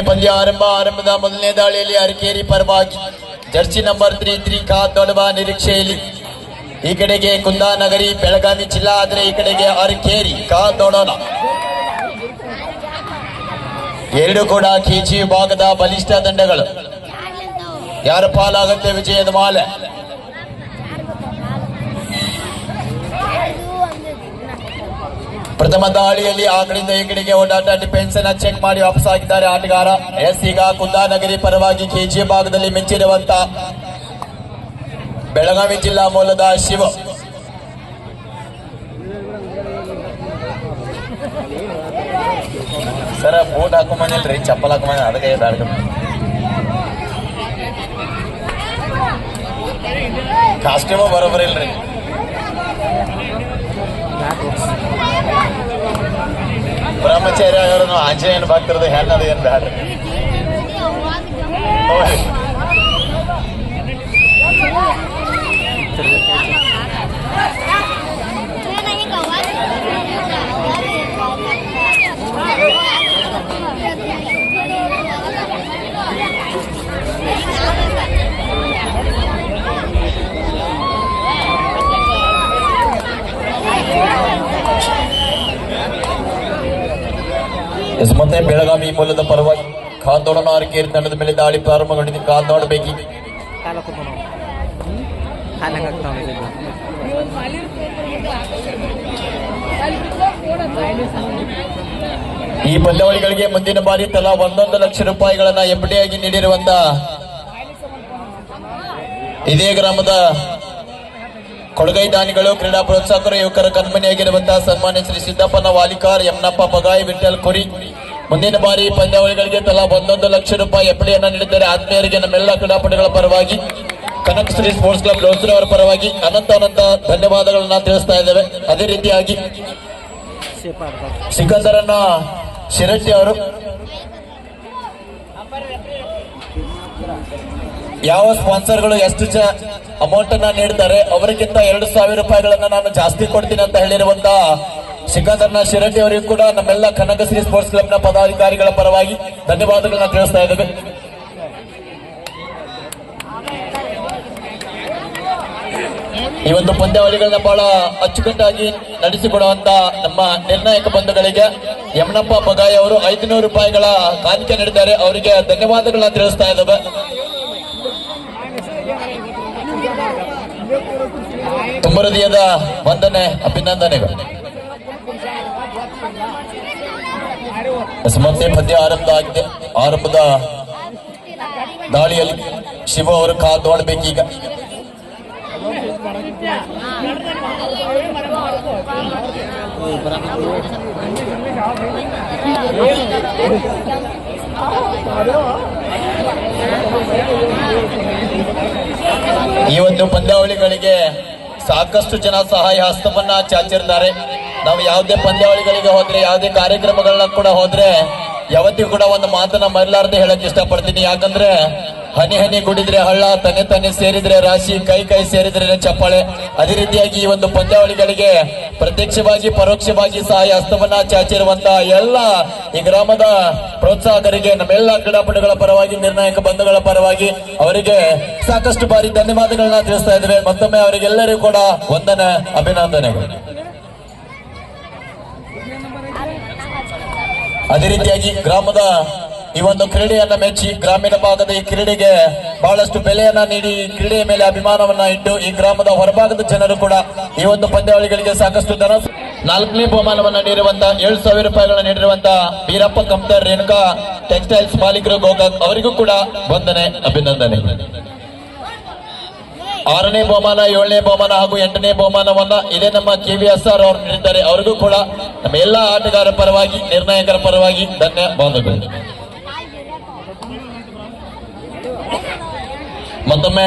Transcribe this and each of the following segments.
ಪಂದ್ಯ ಆರಂಭದ ಮೊದಲನೇ ದಾಳಿಯಲ್ಲಿ ಅರಕೇರಿ ಪರವಾಗಿ ಜರ್ಸಿ ನಂಬರ್ 33 ಕಾದೊಡವ ನಿರೀಕ್ಷೆಯಲ್ಲಿ. ಈ ಕಡೆಗೆ ಕುಂದಾನಗರಿ ಬೆಳಗಾವಿ ಜಿಲ್ಲಾ, ಆದರೆ ಈ ಕಡೆಗೆ ಅರಕೇರಿ ಕಾದೊಡೋಣ. ಎರಡು ಕೂಡ ಕೆಜಿ ವಿಭಾಗದ ಬಲಿಷ್ಠ ತಂಡಗಳು. ಯಾರ ಪಾಲಾಗುತ್ತೆ ವಿಜಯದ ಮಾಲೆ? ಪ್ರಥಮ ದಾಳಿಯಲ್ಲಿ ಆ ಕಡೆಯಿಂದ ಈ ಕಡೆಗೆ ಓಡಾಟ ಡಿಫೆನ್ಸ್ ಅನ್ನ ಚೆಕ್ ಮಾಡಿ ವಾಪಸ್ ಆಗಿದ್ದಾರೆ ಆಟಗಾರ. ಈಗ ಕುಂದಾನಗರಿ ಪರವಾಗಿ ಕೆಜಿ ಭಾಗದಲ್ಲಿ ಮಿಂಚಿರುವಂತ ಬೆಳಗಾವಿ ಜಿಲ್ಲಾ ಮೂಲದ ಶಿವ. ಸರ ಬೂಟ್ ಹಾಕೊಂಬಂದಿಲ್ರಿ, ಚಪ್ಪಲ್ ಹಾಕೊಂಬಂದ, ಅದಕ್ಕೆ ಕಾಸ್ಟ್ಯೂಮು ಬರೋಬ್ಬರಿ ಇಲ್ರಿ. ಬ್ರಹ್ಮಚಾರಿ ಆಗೋರು ಆಂಜನೇಯನ ಭಕ್ತರದು ಹೆಣ್ಣದು ಏನ್ ಬ್ಯಾಡ್ರಿ. ಮತ್ತೆ ಬೆಳಗಾವಿ ಮೂಲದ ಪರವಾಗಿ ಕಾದೋಡನ ಅರಕೇರಿ ತಂಡದ ಮೇಲೆ ದಾಳಿ ಪ್ರಾರಂಭಗೊಂಡಿದೆ. ಕಾದ್ ನೋಡಬೇಕು. ಈ ಪಂದ್ಯಾವಳಿಗಳಿಗೆ ಮುಂದಿನ ಬಾರಿ ತಲಾ 1 ಲಕ್ಷ ರೂಪಾಯಿಗಳನ್ನ ಎಫ್ಡಿಯಾಗಿ ನೀಡಿರುವಂತ ಇದೇ ಗ್ರಾಮದ ಕೊಳಗೈ ದಾನಿಗಳು, ಕ್ರೀಡಾ ಪ್ರೋತ್ಸಾಹಕರು, ಯುವಕರ ಕಣ್ಮಣಿಯಾಗಿರುವಂತಹ ಸನ್ಮಾನ್ಯ ಶ್ರೀ ಸಿದ್ದಪ್ಪನ ವಾಲಿಕಾರ್, ಯಮನಪ್ಪ ಪಗಾಯಿ, ವಿಠಲ್ ಕುರಿ ಮುಂದಿನ ಬಾರಿ ಪಂದ್ಯಾವಳಿಗಳಿಗೆ ತಲಾ 1 ಲಕ್ಷ ರೂಪಾಯಿ ಎಫ್ಡಿಯನ್ನ ನೀಡಿದ್ದಾರೆ. ಆತ್ಮೀಯರಿಗೆ ನಮ್ಮೆಲ್ಲ ಕ್ರೀಡಾಪಟುಗಳ ಪರವಾಗಿ, ಕನಕ ಶ್ರೀ ಸ್ಪೋರ್ಟ್ಸ್ ಕ್ಲಬ್ ಲೋಸೂರ್ ಅವರ ಪರವಾಗಿ ಅನಂತ ಧನ್ಯವಾದಗಳನ್ನ ತಿಳಿಸ್ತಾ ಇದ್ದೇವೆ. ಅದೇ ರೀತಿಯಾಗಿ ಸಿಕಂದರನ್ನ ಶಿರಟ್ಟಿ ಅವರು ಯಾವ ಸ್ಪಾನ್ಸರ್ಗಳು ಎಷ್ಟು ಅಮೌಂಟ್ ಅನ್ನ ನೀಡ್ತಾರೆ ಅವರಿಗಿಂತ 2,000 ರೂಪಾಯಿಗಳನ್ನ ನಾನು ಜಾಸ್ತಿ ಕೊಡ್ತೀನಿ ಅಂತ ಹೇಳಿರುವಂತ ಸಿಕಂದರ್ನ ಶಿರಟ್ಟಿ ಅವರಿಗೂ ಕೂಡ ನಮ್ಮೆಲ್ಲ ಕನಕಶ್ರೀ ಸ್ಪೋರ್ಟ್ಸ್ ಕ್ಲಬ್ನ ಪದಾಧಿಕಾರಿಗಳ ಪರವಾಗಿ ಧನ್ಯವಾದಗಳನ್ನ ತಿಳಿಸ್ತಾ ಇದ್ದೇವೆ. ಈ ಒಂದು ಪಂದ್ಯಾವಳಿಗಳನ್ನ ಬಹಳ ಅಚ್ಚುಕಟ್ಟಾಗಿ ನಡೆಸಿಕೊಡುವಂತ ನಮ್ಮ ನಿರ್ಣಾಯಕ ಬಂಧುಗಳಿಗೆ ಯಮನಪ್ಪ ಪಗಾಯಿ ಅವರು 500 ರೂಪಾಯಿಗಳ ಕಾಣಿಕೆ ನೀಡಿದ್ದಾರೆ. ಅವರಿಗೆ ಧನ್ಯವಾದಗಳನ್ನ ತಿಳಿಸ್ತಾ ಇದ್ದೇವೆ. ತುಂಬ ಹೃದಯದ ವಂದನೆ, ಅಭಿನಂದನೆಗಳು. ಮತ್ತೆ ಪಂದ್ಯ ಆರಂಭ ಆರಂಭದ ದಾಳಿಯಲ್ಲಿ ಶಿವ ಅವರು ಕಾದು ನೋಡ್ಬೇಕೀಗ. ಈ ಒಂದು ಪಂದ್ಯಾವಳಿಗಳಿಗೆ ಸಾಕಷ್ಟು ಜನ ಸಹಾಯ ಹಸ್ತವನ್ನ ಚಾಚಿರ್ತಾರೆ. ನಾವು ಯಾವುದೇ ಪಂದ್ಯಾವಳಿಗಳಿಗೆ ಹೋದ್ರೆ, ಯಾವುದೇ ಕಾರ್ಯಕ್ರಮಗಳನ್ನ ಕೂಡ ಹೋದ್ರೆ ಯಾವತ್ತಿಗೂ ಕೂಡ ಒಂದು ಮಾತನ್ನ ಮರಿಲಾರದೆ ಹೇಳಕ್ ಇಷ್ಟಪಡ್ತೀನಿ. ಯಾಕಂದ್ರೆ ಹನಿ ಹನಿ ಗುಡಿದ್ರೆ ಹಳ್ಳ, ತನೆ ತನೆ ಸೇರಿದ್ರೆ ರಾಶಿ, ಕೈ ಕೈ ಸೇರಿದ್ರೆ ಚಪ್ಪಾಳೆ. ಅದೇ ರೀತಿಯಾಗಿ ಈ ಒಂದು ಪಂದ್ಯಾವಳಿಗಳಿಗೆ ಪ್ರತ್ಯಕ್ಷವಾಗಿ ಪರೋಕ್ಷವಾಗಿ ಸಹಾಯ ಹಸ್ತವನ್ನ ಚಾಚಿರುವಂತ ಎಲ್ಲ ಈ ಗ್ರಾಮದ ಪ್ರೋತ್ಸಾಹಕರಿಗೆ ನಮ್ಮೆಲ್ಲ ಕ್ರೀಡಾಪಟುಗಳ ಪರವಾಗಿ, ನಿರ್ಣಾಯಕ ಬಂಧುಗಳ ಪರವಾಗಿ ಅವರಿಗೆ ಸಾಕಷ್ಟು ಬಾರಿ ಧನ್ಯವಾದಗಳನ್ನ ತಿಳಿಸ್ತಾ ಇದ್ದೇವೆ. ಮತ್ತೊಮ್ಮೆ ಅವರಿಗೆಲ್ಲರಿಗೂ ಕೂಡ ವಂದನೆ, ಅಭಿನಂದನೆಗಳು. ಅದೇ ರೀತಿಯಾಗಿ ಗ್ರಾಮದ ಈ ಒಂದು ಕ್ರೀಡೆಯನ್ನ ಮೆಚ್ಚಿ ಗ್ರಾಮೀಣ ಭಾಗದ ಈ ಕ್ರೀಡೆಗೆ ಬಹಳಷ್ಟು ಬೆಲೆಯನ್ನ ನೀಡಿ ಕ್ರೀಡೆಯ ಮೇಲೆ ಅಭಿಮಾನವನ್ನ ಇಟ್ಟು ಈ ಗ್ರಾಮದ ಹೊರಭಾಗದ ಜನರು ಕೂಡ ಈ ಒಂದು ಪಂದ್ಯಾವಳಿಗಳಿಗೆ ಸಾಕಷ್ಟು ಧನ 4ನೇ ಬಹುಮಾನವನ್ನ ನೀಡಿರುವಂತ 7,000 ರೂಪಾಯಿಗಳನ್ನ ನೀಡಿರುವಂತ ವೀರಪ್ಪ ಕಂಪ್ತರ್, ರೇಣುಕಾ ಟೆಕ್ಸ್ಟೈಲ್ಸ್ ಮಾಲೀಕರು ಗೋಕಾಕ್ ಅವರಿಗೂ ಕೂಡ ವಂದನೆ, ಅಭಿನಂದನೆ. 6ನೇ ಬಹುಮಾನ, 7ನೇ ಬಹುಮಾನ ಹಾಗೂ 8ನೇ ಬಹುಮಾನವನ್ನ ಇದೇ ನಮ್ಮ KVSR ಅವರು ನೀಡಿದ್ದಾರೆ. ಅವರಿಗೂ ಕೂಡ ನಮ್ಮ ಎಲ್ಲ ಆಟಗಾರರ ಪರವಾಗಿ, ನಿರ್ಣಾಯಕರ ಪರವಾಗಿ ಧನ್ಯವಾದಗಳು. ಮತ್ತೊಮ್ಮೆ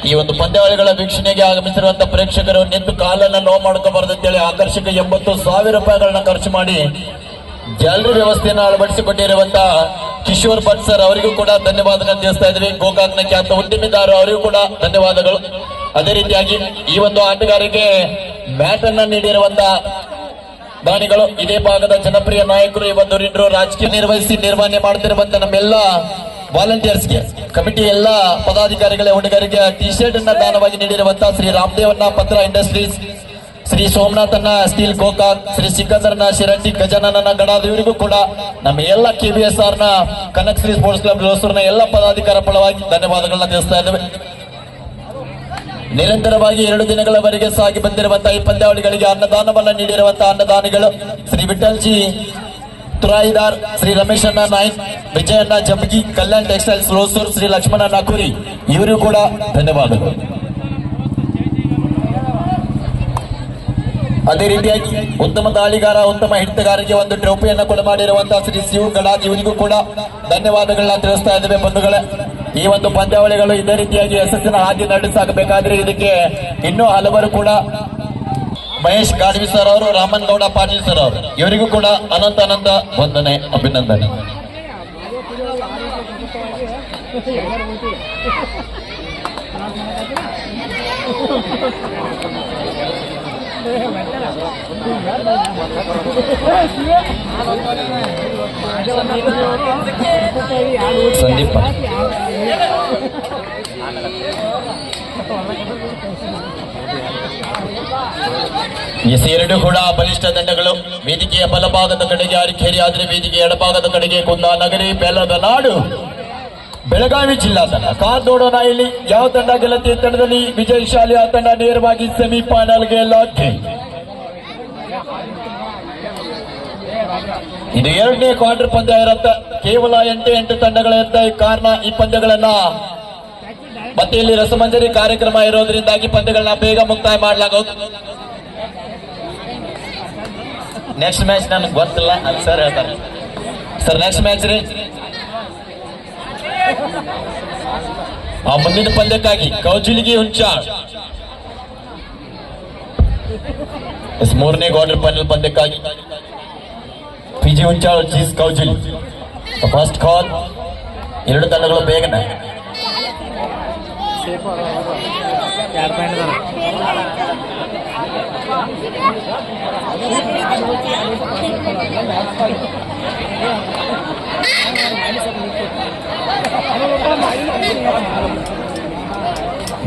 ಈ ಒಂದು ಪಂದ್ಯಾವಳಿಗಳ ವೀಕ್ಷಣೆಗೆ ಆಗಮಿಸಿರುವಂತಹ ಪ್ರೇಕ್ಷಕರು ನಿಂತು ಕಾಲನ್ನ ನೋವು ಮಾಡ್ಕೋಬಾರದು ಅಂತೇಳಿ ಆಕರ್ಷಕ 80,000 ರೂಪಾಯಿಗಳನ್ನ ಖರ್ಚು ಮಾಡಿ ಗ್ಯಾಲರಿ ವ್ಯವಸ್ಥೆಯನ್ನು ಅಳವಡಿಸಿಕೊಂಡಿರುವಂತಹ ಕಿಶೋರ್ ಭಟ್ ಸರ್ ಅವರಿಗೂ ಕೂಡ ಧನ್ಯವಾದಗಳನ್ನು ತಿಳಿಸ್ತಾ ಇದ್ವಿ. ಗೋಕಾಕ್ನ ಖ್ಯಾತ ಉದ್ಯಮಿದಾರರು ಅವರಿಗೂ ಕೂಡ ಧನ್ಯವಾದಗಳು. ಅದೇ ರೀತಿಯಾಗಿ ಈ ಒಂದು ಆಟಗಾರರಿಗೆ ಮ್ಯಾಟ್ ಅನ್ನ ನೀಡಿರುವಂತಹ ದಾನಿಗಳು ಇದೇ ಭಾಗದ ಜನಪ್ರಿಯ ನಾಯಕರು ಇವತ್ತು ರಾಜಕೀಯ ನಿರ್ವಹಣೆ ಮಾಡ್ತಿರುವಂತ ನಮ್ಮೆಲ್ಲ ವಾಲಂಟಿಯರ್ಸ್ಗೆ ಕಮಿಟಿ ಎಲ್ಲ ಪದಾಧಿಕಾರಿಗಳ ಹುಡುಗರಿಗೆ ಟಿ ಶರ್ಟ್ ಅನ್ನ ದಾನವಾಗಿ ನೀಡಿರುವಂತಹ ಶ್ರೀ ರಾಮದೇವಣ್ಣ ಪತ್ರ ಇಂಡಸ್ಟ್ರೀಸ್, ಶ್ರೀ ಸೋಮನಾಥನ ಸ್ಟೀಲ್ ಗೋಕಾಕ್, ಶ್ರೀ ಸಿಕಂದರ್ನ ಶಿರಂಟಿ ಗಜಾನನ ಗಡಾದ ಇವರಿಗೂ ಕೂಡ ನಮ್ಮ ಎಲ್ಲ KBSR ನ ಕನಕ್ ಶ್ರೀ ಸ್ಪೋರ್ಟ್ಸ್ ಕ್ಲಬ್ ರೋಸೂರ್ನ ಎಲ್ಲ ಪದಾಧಿಕಾರ ಪರವಾಗಿ ಧನ್ಯವಾದಗಳನ್ನ ತಿಳಿಸ್ತಾ ಇದ್ದೇವೆ. ನಿರಂತರವಾಗಿ 2 ದಿನಗಳವರೆಗೆ ಸಾಗಿ ಬಂದಿರುವಂತಹ ಈ ಪಂದ್ಯಾವಳಿಗಳಿಗೆ ಅನ್ನದಾನವನ್ನ ನೀಡಿರುವಂತಹ ಅನ್ನದಾನಿಗಳು ಶ್ರೀ ವಿಠಲ್ಜಿ ತುರಾಯಿದಾರ್, ಶ್ರೀ ರಮೇಶಣ್ಣ ನಾಯ್ಕ್, ವಿಜಯಣ್ಣ ಜಂಬಗಿ, ಕಲ್ಯಾಣ್ ಟೆಕ್ಸ್ಟೈಲ್ಸ್ ರೋಸೂರ್, ಶ್ರೀ ಲಕ್ಷ್ಮಣಣ್ಣ ಕುರಿ ಇವರು ಕೂಡ ಧನ್ಯವಾದಗಳು. ಅದೇ ರೀತಿಯಾಗಿ ಉತ್ತಮ ದಾಳಿಗಾರ, ಉತ್ತಮ ಹಿಡಿತಗಾರರಿಗೆ ಒಂದು ಟ್ರೋಫಿಯನ್ನು ಕೂಡ ಮಾಡಿರುವಂತಹ ಶ್ರೀ ಶಿವ ಗಡಾದ್ ಇವರಿಗೂ ಕೂಡ ಧನ್ಯವಾದಗಳನ್ನ ತಿಳಿಸ್ತಾ ಇದ್ದೇವೆ ಬಂಧುಗಳೇ. ಈ ಒಂದು ಪಂದ್ಯಾವಳಿಗಳು ಇದೇ ರೀತಿಯಾಗಿ ಯಶಸ್ಸಿನ ಹಾದಿ ನಡೆಸಾಗಬೇಕಾದ್ರೆ ಇದಕ್ಕೆ ಇನ್ನೂ ಹಲವರು ಕೂಡ ಮಹೇಶ್ ಗಾಡ್ವಿ ಸರ್ ಅವರು, ರಾಮನ್ ಗೌಡ ಪಾಟೀಲ್ ಸರ್ ಅವರು ಇವರಿಗೂ ಕೂಡ ಅನಂತ ವಂದನೆ, ಅಭಿನಂದನೆ. ಸಂದೀಪ ಎರಡೂ ಕೂಡ ಬಲಿಷ್ಠ ತಂಡಗಳು. ವೇದಿಕೆಯ ಬಲಭಾಗದ ಕಡೆಗೆ ಅರಕೇರಿ ಆದರೆ ವೇದಿಕೆಯ ಎಡಭಾಗದ ಕಡೆಗೆ ಕುಂದಾನಗರಿ, ಬೆಲ್ಲದ ನಾಡು ಬೆಳಗಾವಿ ಜಿಲ್ಲಾ ತಂಡ. ಕಾದ್ ನೋಡೋಣ ಇಲ್ಲಿ ಯಾವ ತಂಡ ಗೆಲ್ಲುತ್ತೆ. ತಂಡದಲ್ಲಿ ವಿಜಯಶಾಲಿ ಆ ತಂಡ ನೇರವಾಗಿ ಸೆಮಿಫೈನಲ್ಗೆ ಲಾಗಿ. ಇದು 2ನೇ ಕ್ವಾರ್ಟರ್ ಪಂದ್ಯ ಇರುತ್ತೆ. ಕೇವಲ 8 ತಂಡಗಳಿರುತ್ತೆ. ಕಾರಣ ಈ ಪಂದ್ಯಗಳನ್ನ ಮತ್ತೆ ಇಲ್ಲಿ ರಸಮಂಜರಿ ಕಾರ್ಯಕ್ರಮ ಇರೋದ್ರಿಂದಾಗಿ ಪಂದ್ಯಗಳನ್ನ ಬೇಗ ಮುಕ್ತಾಯ ಮಾಡಲಾಗೋದು. ನೆಕ್ಸ್ಟ್ ಮ್ಯಾಚ್ ನನಗೆ ಗೊತ್ತಿಲ್ಲ, ಅಲ್ಲಿ ಸರ್ ಹೇಳ್ತಾರೆ. ಸರ್ ನೆಕ್ಸ್ಟ್ ಮ್ಯಾಚ್ ರೀ ಆ ಮುಂದಿನ ಪಂದ್ಯಕ್ಕಾಗಿ ಕೌಜುಲಿಗಿ ಹುಂಚಾಳ್ 3ನೇ ಕ್ವಾರ್ಟರ್ ಫೈನಲ್ ಪಂದ್ಯಕ್ಕಾಗಿ PG Hunchal versus Koujuli. First call. 2 ತಂಡಗಳು ಬೇಗನೆ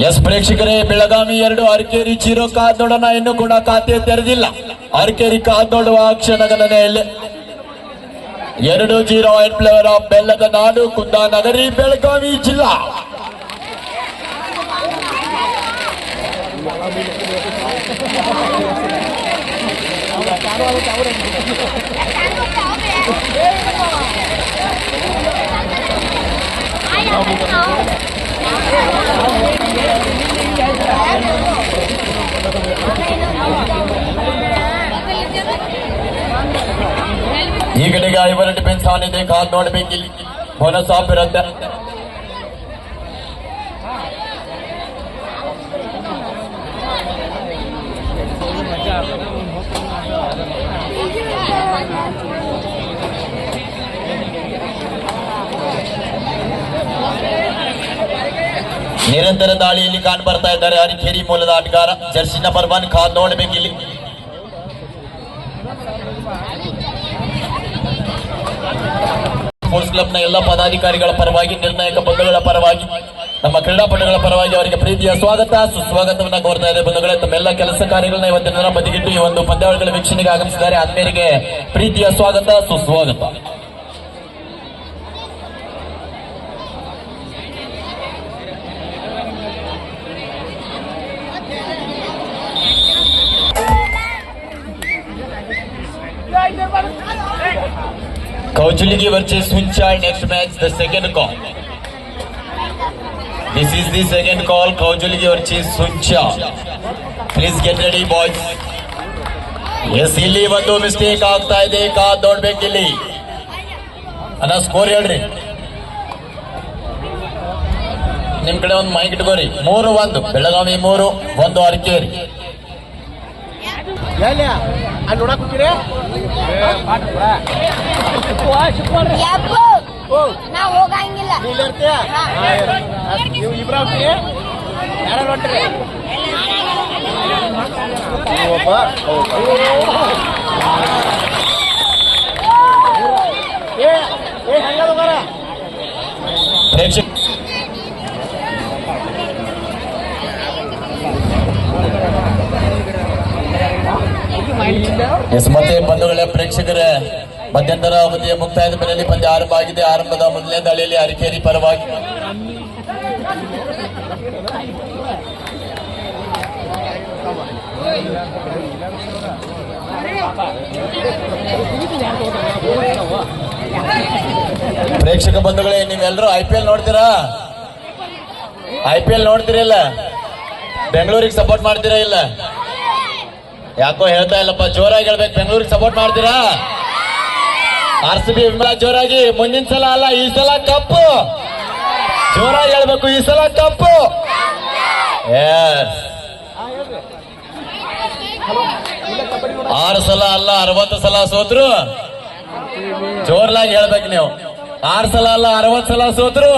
ಎಸ್ ಪ್ರೇಕ್ಷಕರೇ, ಬೆಳಗಾವಿ 2, ಅರಕೇರಿ 0. ಕಾದ್ ನೋಡೋಣ, ಇನ್ನೂ ಕೂಡ ಖಾತೆ ತೆರೆದಿಲ್ಲ. ಅರಕೇರಿ ಕಾದ್ ನೋಡುವ ಕ್ಷಣಗಣನೆಯಲ್ಲಿ 2-0 ಇನ್ ಪ್ಲೇಯರ್ ಆಫ್ ಬೆಲ್ಲದ ನಾಡು ಕುಂದಾನಗರಿ ಬೆಳಗಾವಿ ಜಿಲ್ಲಾ. ಈ ಕಡೆಗೆ 5 ಡಿಫೆನ್ಸ್ ಆನ್ ಇದೆ. ಕಾದ್ ನೋಡ್ಬೇಕಿಲ್ಲಿ ಬೋನಸ್ ಆಫ್ ಇರುತ್ತೆ. ನಿರಂತರ ದಾಳಿಯಲ್ಲಿ ಕಾಣ್ ಬರ್ತಾ ಇದ್ದಾರೆ ಅರಕೇರಿ ಮೂಲದ ಆಟಗಾರ ಜರ್ಸಿ ನಂಬರ್ 1. ಕಾದ್ ನೋಡ್ಬೇಕಿಲ್ಲಿ ಸ್ಪೋರ್ಟ್ಸ್ ಕ್ಲಬ್ನ ಎಲ್ಲ ಪದಾಧಿಕಾರಿಗಳ ಪರವಾಗಿ, ನಿರ್ಣಾಯಕ ಬಂಧುಗಳ ಪರವಾಗಿ, ನಮ್ಮ ಕ್ರೀಡಾಪಟುಗಳ ಪರವಾಗಿ ಅವರಿಗೆ ಪ್ರೀತಿಯ ಸ್ವಾಗತ ಸುಸ್ವಾಗತವನ್ನ ಕೋರ್ತಾ ಇದೆ. ಬಂಧುಗಳೇ, ತಮ್ಮೆಲ್ಲ ಕೆಲಸ ಕಾರ್ಯಗಳನ್ನ ಇವತ್ತಿನ ದಿನ ಬದಿಗಿಟ್ಟು ಈ ಒಂದು ಪಂದ್ಯಾವಳಿಗಳ ವೀಕ್ಷಣೆಗೆ ಆಗಮಿಸಿದ್ದಾರೆ. ಆತ್ಮೀಯರಿಗೆ ಪ್ರೀತಿಯ ಸ್ವಾಗತ ಸುಸ್ವಾಗತ. Kaujuligi versus Hunchal, next match, the second call. This is the second call, Kaujuligi versus Hunchal. Please get ready, boys. Yes, ಇಲ್ಲಿ ಒಂದು ಮಿಸ್ಟೇಕ್ ಆಗ್ತಾ ಇದೆ. ಕಾದ್ ನೋಡ್ಬೇಕಿಲ್ಲಿ. ಅಣ್ಣ ಸ್ಕೋರ್ ಹೇಳ್ರಿ. ನಿಮ್ ಕಡೆ ಒಂದು ಮೈಕ್ ಇಟ್ಕೋರಿ. 3-1 ಬೆಳಗಾವಿ 3-1 ಅರಕೇರಿ. ಅಲ್ಲಿ ನೋಡಕ್ ಹೋಗ್ತೀರಿ ನಾ ಹೋಗಂಗಿಲ್ಲ. ನೀವು ಇಬ್ರು ಹೋಗ್ತೀರಿ, ಯಾರು ಹೊಂಟ್ರಿ? ಹಂಗದ ಮರ ಪ್ರೇಕ್ಷಕ ಮತ್ತೆ ಬಂಧುಗಳೇ ಪ್ರೇಕ್ಷಕರೇ ಮಧ್ಯಂತರ ಅವಧಿಯ ಮುಕ್ತಾಯದ ಬೆಲೆಯಲ್ಲಿ ಪಂದ್ಯ ಆರಂಭ ಆಗಿದೆ. ಆರಂಭದ ಮೊದಲನೇ ದಾಳಿಯಲ್ಲಿ ಅರಕೇರಿ ಪರವಾಗಿ ಪ್ರೇಕ್ಷಕ ಬಂಧುಗಳೇ, ನೀವೆಲ್ಲರೂ IPL ನೋಡ್ತೀರಾ? IPL ನೋಡ್ತೀರಿಲ್ಲ? ಬೆಂಗಳೂರಿಗೆ ಸಪೋರ್ಟ್ ಮಾಡ್ತೀರಾ ಇಲ್ಲ? ಯಾಕೋ ಹೇಳ್ತಾ ಇಲ್ಲಪ್ಪ, ಜೋರಾಗಿ ಹೇಳ್ಬೇಕು. ಬೆಂಗಳೂರಿಗೆ ಸಪೋರ್ಟ್ ಮಾಡ್ತೀರಾ? RCB ವಿಮಲಾ ಜೋರಾಗಿ. ಮುಂದಿನ ಸಲ ಅಲ್ಲ, ಈ ಸಲ ಕಪ್ಪು. ಜೋರಾಗಿ ಹೇಳ್ಬೇಕು, ಈ ಸಲ ಕಪ್ಪು. ಎಸ್, 6 ಸಲ ಅಲ್ಲ 60 ಸಲ ಸೋತ್ರು. ಜೋರ್ಲಾಗಿ ಹೇಳ್ಬೇಕು ನೀವು. 6 ಸಲ ಅಲ್ಲ 60 ಸಲ ಸೋತ್ರು.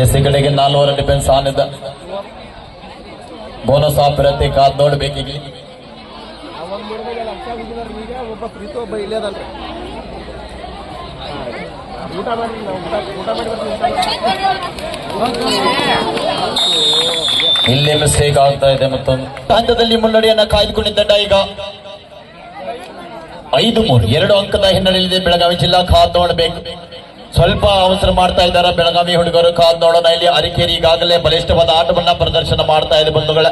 ಎಸ್, ಈ ಕಡೆಗೆ 4 ಡಿಫೆನ್ಸ್ ಆನ್ ಇದ್ದ. ಬೋನಸ್ ಆಫ್ ಇರತ್ತೆ, ಕಾದ್ ನೋಡ್ಬೇಕೀಗ. ಒಬ್ಬ ಪ್ರೀತಿ ಒಬ್ಬ ಇಲ್ಲೇದಲ್ರಿ. ಊಟ ಮಾಡಿ ಇಲ್ಲಿ ಮಿಸ್ಟೇಕ್ ಆಗ್ತಾ ಇದೆ. ಮತ್ತೊಂದು ಹಂತದಲ್ಲಿ ಮುನ್ನಡೆಯನ್ನ ಕಾಯ್ದುಕೊಂಡಿದ್ದ ಈಗ 5-3 2 ಅಂಕದ ಹಿನ್ನಡೆಯಲ್ಲಿದೆ ಬೆಳಗಾವಿ ಜಿಲ್ಲಾ. ಕಾದ್ ನೋಡಬೇಕು. ಸ್ವಲ್ಪ ಅವಸರ ಮಾಡ್ತಾ ಇದ್ದಾರೆ ಬೆಳಗಾವಿ ಹುಡುಗರು. ಕಾದ್ ನೋಡೋಣ. ಇಲ್ಲಿ ಅರಕೇರಿ ಈಗಾಗಲೇ ಬಲಿಷ್ಠವಾದ ಆಟವನ್ನ ಪ್ರದರ್ಶನ ಮಾಡ್ತಾ ಇದೆ ಬಂಧುಗಳ.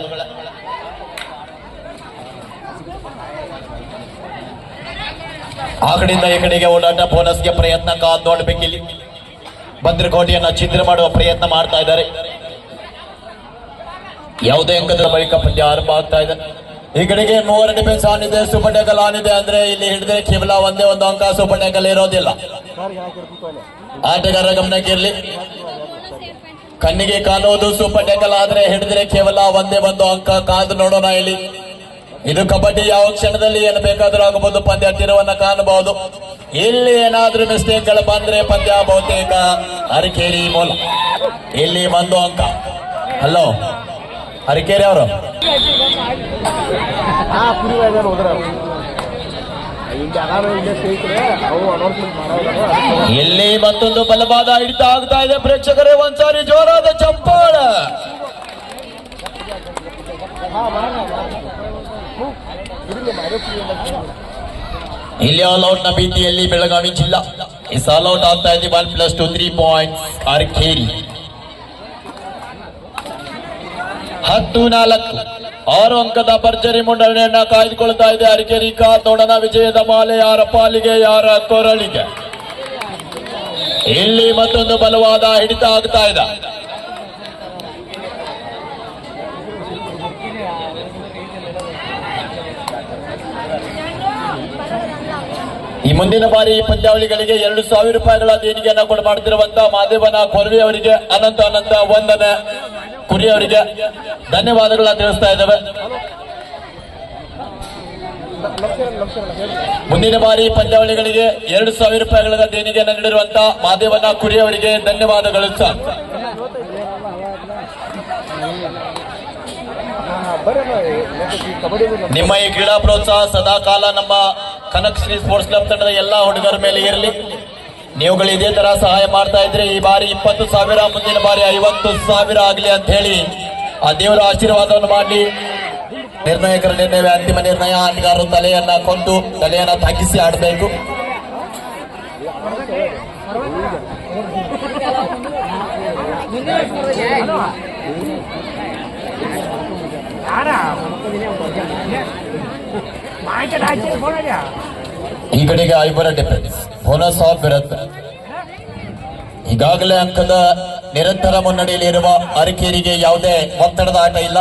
ಆ ಕಡೆಯಿಂದ ಈ ಕಡೆಗೆ ಓಡಾಟ, ಬೋನಸ್ಗೆ ಪ್ರಯತ್ನ. ಕಾದ್ ನೋಡ್ಬೇಕಿಲ್ಲಿ ಭದ್ರಕೋಟೆಯನ್ನ ಛಿದ್ರ ಮಾಡುವ ಪ್ರಯತ್ನ ಮಾಡ್ತಾ ಇದ್ದಾರೆ. ಯಾವುದೇ ಅಂಕದ ಬಳಿಕ ಪಂದ್ಯ ಆರಂಭ ಆಗ್ತಾ ಇದೆ. ಈ ಕಡೆಗೆ 3 ಡಿಫೆನ್ಸ್ ಆನ್ ಇದೆ, ಸೂಪರ್ ಟ್ಯಾಕಲ್ ಆನ್ ಇದೆ. ಅಂದ್ರೆ ಇಲ್ಲಿ ಹಿಡಿದ್ರೆ ಕೇವಲ ಒಂದೇ ಒಂದು ಅಂಕ, ಸೂಪರ್ ಟ್ಯಾಕಲ್ ಇರೋದಿಲ್ಲ. ಆಟಗಾರರ ಗಮನಕ್ಕೆ ಇರಲಿ, ಕಣ್ಣಿಗೆ ಕಾಣುವುದು ಸೂಪರ್ ಟ್ಯಾಕಲ್ ಆದ್ರೆ ಹಿಡಿದ್ರೆ ಕೇವಲ ಒಂದೇ ಒಂದು ಅಂಕ. ಕಾದು ನೋಡೋಣ. ಇಲ್ಲಿ ಇದು ಕಬಡ್ಡಿ, ಯಾವ ಕ್ಷಣದಲ್ಲಿ ಏನು ಬೇಕಾದ್ರೂ ಆಗಬಹುದು. ಪಂದ್ಯ ತಿರುವನ್ನ ಕಾಣಬಹುದು. ಇಲ್ಲಿ ಏನಾದ್ರೂ ಮಿಸ್ಟೇಕ್ ಗಳು ಬಂದ್ರೆ ಪಂದ್ಯ ಬಹುತೇಕ ಅರಕೇರಿ ಮೂಲ. ಇಲ್ಲಿ 1 ಅಂಕ. ಹಲೋ ಅರಕೇರಿ ಅವರು ಹೋದ್ರ ಇಲ್ಲಿ ಮತ್ತೊಂದು ಬಲವಾದ ಹಿಡಿತ ಆಗ್ತಾ ಇದೆ. ಪ್ರೇಕ್ಷಕರೇ ಒಂದ್ಸಾರಿ ಜೋರಾದ ಚಪ್ಪಾಳ. ಇಲ್ಲಿ ಆಲ್ ಔಟ್ ನ ಭೀತಿಯಲ್ಲಿ ಬೆಳಗಾವಿ ಜಿಲ್ಲಾ. ಈ ಆಲ್ ಔಟ್ ಆಗ್ತಾ ಇದೆ. 1+2 3 ಪಾಯಿಂಟ್ಸ್ ಅರಕೇರಿ. 10-4 6 ಅಂಕದ ಭರ್ಜರಿ ಮುನ್ನಡೆಯನ್ನ ಕಾಯ್ದುಕೊಳ್ತಾ ಇದೆ ಅರಕೇರಿ. ಕಾದ್ ನೋಡೋಣ, ವಿಜಯದ ಮಾಲೆ ಯಾರ ಪಾಲಿಗೆ, ಯಾರ ಕೊರಳಿಗೆ. ಇಲ್ಲಿ ಮತ್ತೊಂದು ಬಲವಾದ ಹಿಡಿತ ಆಗ್ತಾ ಇದೆ. ಈ ಮುಂದಿನ ಬಾರಿ ಈ ಪಂದ್ಯಾವಳಿಗಳಿಗೆ 2,000 ರೂಪಾಯಿಗಳ ದೇಣಿಗೆಯನ್ನ ಕೊಡು ಮಾಡುತ್ತಿರುವಂತಹ ಮಾದೇವನ ಕೊರ್ವಿ ಅವರಿಗೆ ಅನಂತ ವಂದನೆ. ಕುರಿ ಅವರಿಗೆ ಧನ್ಯವಾದಗಳನ್ನ ತಿಳಿಸ್ತಾ ಇದ್ದೇವೆ. ಮುಂದಿನ ಬಾರಿ ಪಂದ್ಯಾವಳಿಗಳಿಗೆ 2,000 ರೂಪಾಯಿಗಳ ದೇಣಿಗೆಯನ್ನು ನೀಡಿರುವಂತಹ ಮಾದೇವನ ಕುರಿ ಅವರಿಗೆ ಧನ್ಯವಾದಗಳು ಸರ್. ನಿಮ್ಮ ಈ ಕ್ರೀಡಾ ಪ್ರೋತ್ಸಾಹ ಸದಾ ಕಾಲ ನಮ್ಮ ಕನಕ್ ಶ್ರೀ ಸ್ಪೋರ್ಟ್ಸ್ ಕ್ಲಬ್ ತಂಡದ ಎಲ್ಲಾ ಹುಡುಗರ ಮೇಲೆ ಇರಲಿ. ನೀವುಗಳು ಇದೇ ತರ ಸಹಾಯ ಮಾಡ್ತಾ ಇದ್ರೆ ಈ ಬಾರಿ 20,000, ಮುಂದಿನ ಬಾರಿ 50,000 ಆಗಲಿ ಅಂತ ಹೇಳಿ ಆ ದೇವರ ಆಶೀರ್ವಾದವನ್ನು ಮಾಡಿ ನಿರ್ಣಾಯಕರ ನಿರ್ಣಯ, ಅಂತಿಮ ನಿರ್ಣಯ. ಆಟಗಾರರು ತಲೆಯನ್ನ ಕೊಂದು ತಲೆಯನ್ನ ತಗ್ಗಿಸಿ ಆಡಬೇಕು. ಈ ಕಡೆಗೆ 5 ಡಿಫೆನ್ಸ್ ಬೋನಸ್ ಆಫ್ ಇರುತ್ತೆ. ಈಗಾಗಲೇ ಅಂಕದ ನಿರಂತರ ಮುನ್ನಡೆಯಲ್ಲಿರುವ ಅರಕೇರಿಗೆ ಯಾವುದೇ ಒತ್ತಡದ ಆಟ ಇಲ್ಲ.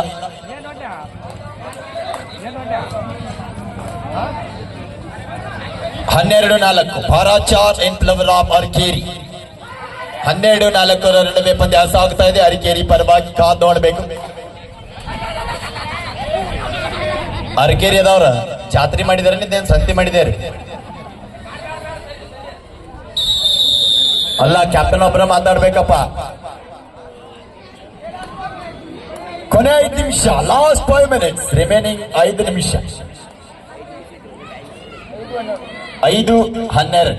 ಹನ್ನೆರಡು 4 ಭಾರಾಚಾರ್ ಇನ್ ಫ್ಲವರ್ ಆಫ್ ಅರಕೇರಿ. 12-4 ನಡುವೆ ಪಂದ್ಯ ಸಾಗ್ತಾ ಇದೆ. ಅರಕೇರಿ ಪರವಾಗಿ ಕಾದ್ ನೋಡ್ಬೇಕು. ಅರಕೇರಿ ಅದವ್ರ ಜಾತ್ರೆ ಮಾಡಿದಾರೆ, ನಿಂದೇನ್ ಸಂತಿ ಮಾಡಿದೇರಿ? ಅಲ್ಲ, ಕ್ಯಾಪ್ಟನ್ ಒಬ್ಬರ ಮಾತಾಡ್ಬೇಕಪ್ಪ. ಕೊನೆ 5 ನಿಮಿಷ, ಲಾಸ್ಟ್ 5 ಮಿನಿಟ್ಸ್, ರಿಮೈನಿಂಗ್ 5 ನಿಮಿಷ. 5-12.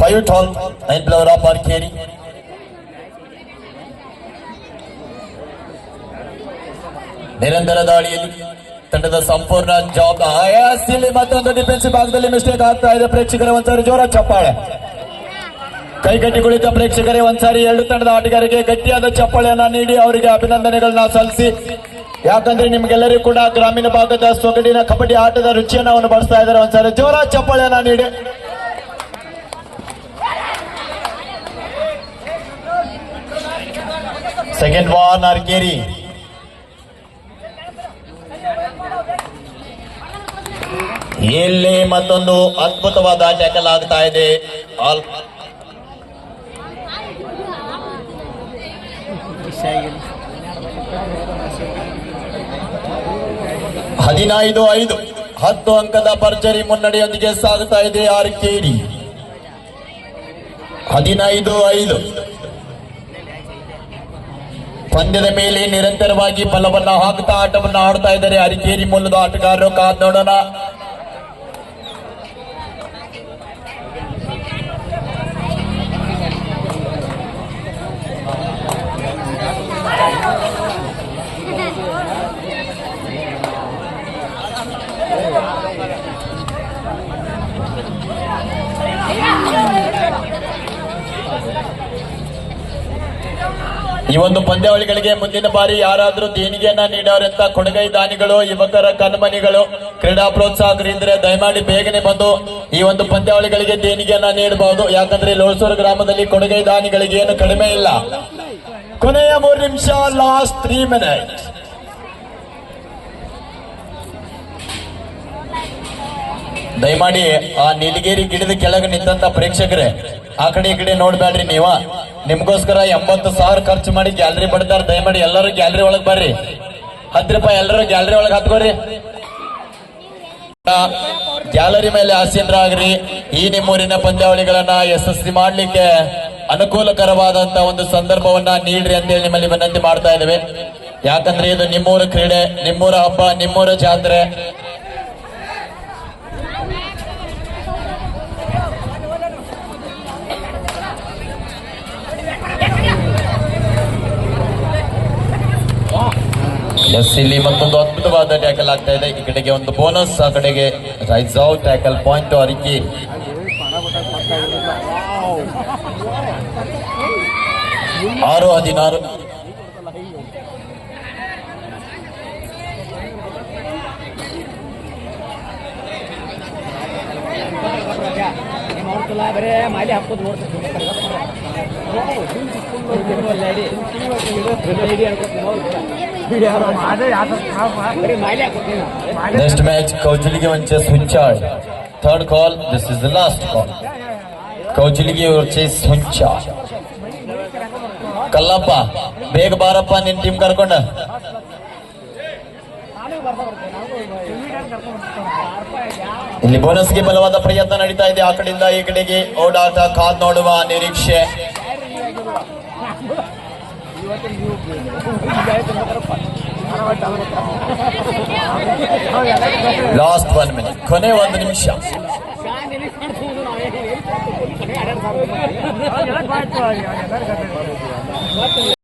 5-12 in favor of Arceri. ನಿರಂತರ ದಾಳಿಯಲ್ಲಿ ತಂಡದ ಸಂಪೂರ್ಣ ಜವಾಬ್ದಾರಿ. ಮತ್ತೊಂದು ಡಿಫೆನ್ಸಿವ್ ಭಾಗದಲ್ಲಿ ಮಿಸ್ಟೇಕ್ ಆಗ್ತಾ ಇದೆ. ಪ್ರೇಕ್ಷಕರೇ ಒಂದ್ಸಾರಿ ಜೋರ ಚಪ್ಪಾಳೆ. ಕೈಗಟ್ಟಿ ಕುಳಿತ ಪ್ರೇಕ್ಷಕರೇ ಒಂದ್ಸಾರಿ ಎರಡು ತಂಡದ ಆಟಗಾರರಿಗೆ ಗಟ್ಟಿಯಾದ ಚಪ್ಪಾಳೆಯನ್ನ ನೀಡಿ ಅವರಿಗೆ ಅಭಿನಂದನೆಗಳನ್ನ ಸಲ್ಲಿಸಿ. ಯಾಕಂದ್ರೆ ನಿಮ್ಗೆಲ್ಲರಿಗೂ ಕೂಡ ಗ್ರಾಮೀಣ ಭಾಗದ ಸೊಗಡಿನ ಕಬಡ್ಡಿ ಆಟದ ರುಚಿಯನ್ನ ಅವನು ಬಳಸ್ತಾ ಇದ್ದಾರೆ. ಒಂದ್ಸಾರಿ ಜೋರ ಚಪ್ಪಾಳೆಯನ್ನ ನೀಡಿ. Second ball Arkeri. ಇಲ್ಲಿ ಮತ್ತೊಂದು ಅದ್ಭುತವಾದ ಟ್ಯಾಕಲ್ ಆಗ್ತಾ ಇದೆ. 15-5 10 ಅಂಕದ ಭರ್ಜರಿ ಮುನ್ನಡೆಯೊಂದಿಗೆ ಸಾಗುತ್ತಾ ಇದೆ ಆರ್ಕೇರಿ. 15-5 ಪಂದ್ಯದ ಮೇಲೆ ನಿರಂತರವಾಗಿ ಬಲವನ್ನ ಹಾಕುತ್ತಾ ಆಟವನ್ನು ಆಡ್ತಾ ಇದ್ದಾರೆ ಅರಕೇರಿ ಮೂಲದ ಆಟಗಾರರು. ಕಾದ್ ನೋಡೋಣ. ಈ ಒಂದು ಪಂದ್ಯಾವಳಿಗಳಿಗೆ ಮುಂದಿನ ಬಾರಿ ಯಾರಾದ್ರೂ ದೇಣಿಗೆಯನ್ನ ನೀಡೋರಂತ ಕೊಡುಗೈ ದಾನಿಗಳು, ಯುವಕರ ಕಣ್ಮನಿಗಳು, ಕ್ರೀಡಾ ಪ್ರೋತ್ಸಾಹಕರು ಇದ್ರೆ ದಯಮಾಡಿ ಬೇಗನೆ ಬಂದು ಈ ಒಂದು ಪಂದ್ಯಾವಳಿಗಳಿಗೆ ದೇಣಿಗೆಯನ್ನ ನೀಡಬಹುದು. ಯಾಕಂದ್ರೆ ಲೋಳ್ಸೂರು ಗ್ರಾಮದಲ್ಲಿ ಕೊಡುಗೈ ದಾನಿಗಳಿಗೆ ಏನು ಕಡಿಮೆ ಇಲ್ಲ. ಕೊನೆಯ 3 ನಿಮಿಷ, ಲಾಸ್ಟ್ 3 ಮಿನಿಟ್. ದಯಮಾಡಿ ಆ ನೀಲಗಿರಿ ಗಿಡದ ಕೆಳಗೆ ನಿಂತ ಪ್ರೇಕ್ಷಕರೇ ಆ ಕಡೆ ಈ ಕಡೆ ನೋಡ್ಬೇಡ್ರಿ. ನೀವ ನಿಮ್ಗೋಸ್ಕರ 80,000 ಖರ್ಚು ಮಾಡಿ ಗ್ಯಾಲರಿ ಪಡ್ತಾರ. ದಯಮಾಡಿ ಎಲ್ಲರೂ ಗ್ಯಾಲರಿ ಒಳಗ್ ಬರ್ರಿ. 10 ರೂಪಾಯಿ ಎಲ್ಲರೂ ಗ್ಯಾಲರಿ ಒಳಗೆ ಹತ್ಕೋರಿ. ಗ್ಯಾಲರಿ ಮೇಲೆ ಆಸೀನರಾಗ್ರಿ. ಈ ನಿಮ್ಮೂರಿನ ಪಂದ್ಯಾವಳಿಗಳನ್ನ ಯಶಸ್ವಿ ಮಾಡ್ಲಿಕ್ಕೆ ಅನುಕೂಲಕರವಾದಂತ ಒಂದು ಸಂದರ್ಭವನ್ನ ನೀಡ್ರಿ ಅಂತೇಳಿ ನಿಮ್ಮಲ್ಲಿ ವಿನಂತಿ ಮಾಡ್ತಾ ಇದ್ದೇವೆ. ಯಾಕಂದ್ರೆ ಇದು ನಿಮ್ಮೂರ ಕ್ರೀಡೆ, ನಿಮ್ಮೂರ ಹಬ್ಬ, ನಿಮ್ಮೂರ ಜಾತ್ರೆ. ಎಸ್, ಇಲ್ಲಿ ಮತ್ತೊಂದು ಅದ್ಭುತವಾದ ಟ್ಯಾಕಲ್ ಆಗ್ತಾ ಇದೆ. ಈ ಕಡೆಗೆ ಒಂದು ಬೋನಸ್, ಆ ಕಡೆಗೆ ರೈಸ್ ಔಟ್ ಟ್ಯಾಕಲ್ ಪಾಯಿಂಟ್ ಅರಿಕೆ. 6-16. ಬರೇ ಮಾಲಿ ಹಾಕೋದು ನೋಡ್ತಾರೆ. Next match, Kauchiligi versus Hunchad. Third call. This is the last call. Kauchiligi versus Hunchad. Kallappa ಬೇಗ ಬಾರಪ್ಪ, ನಿನ್ ಟೀಮ್ ಕರ್ಕೊಂಡ. ಇಲ್ಲಿ ಬೋನಸ್ಗೆ ಬಲವಾದ ಪ್ರಯತ್ನ ನಡೀತಾ ಇದೆ. ಆ ಕಡೆಯಿಂದ ಈ ಕಡೆಗೆ ಓಡಾಟ, ಕಾದ್ ನೋಡುವ ನಿರೀಕ್ಷೆ. ಲಾಸ್ಟ್ 1 ಮಿನಿಟ್, ಕೊನೆ 1 ನಿಮಿಷ.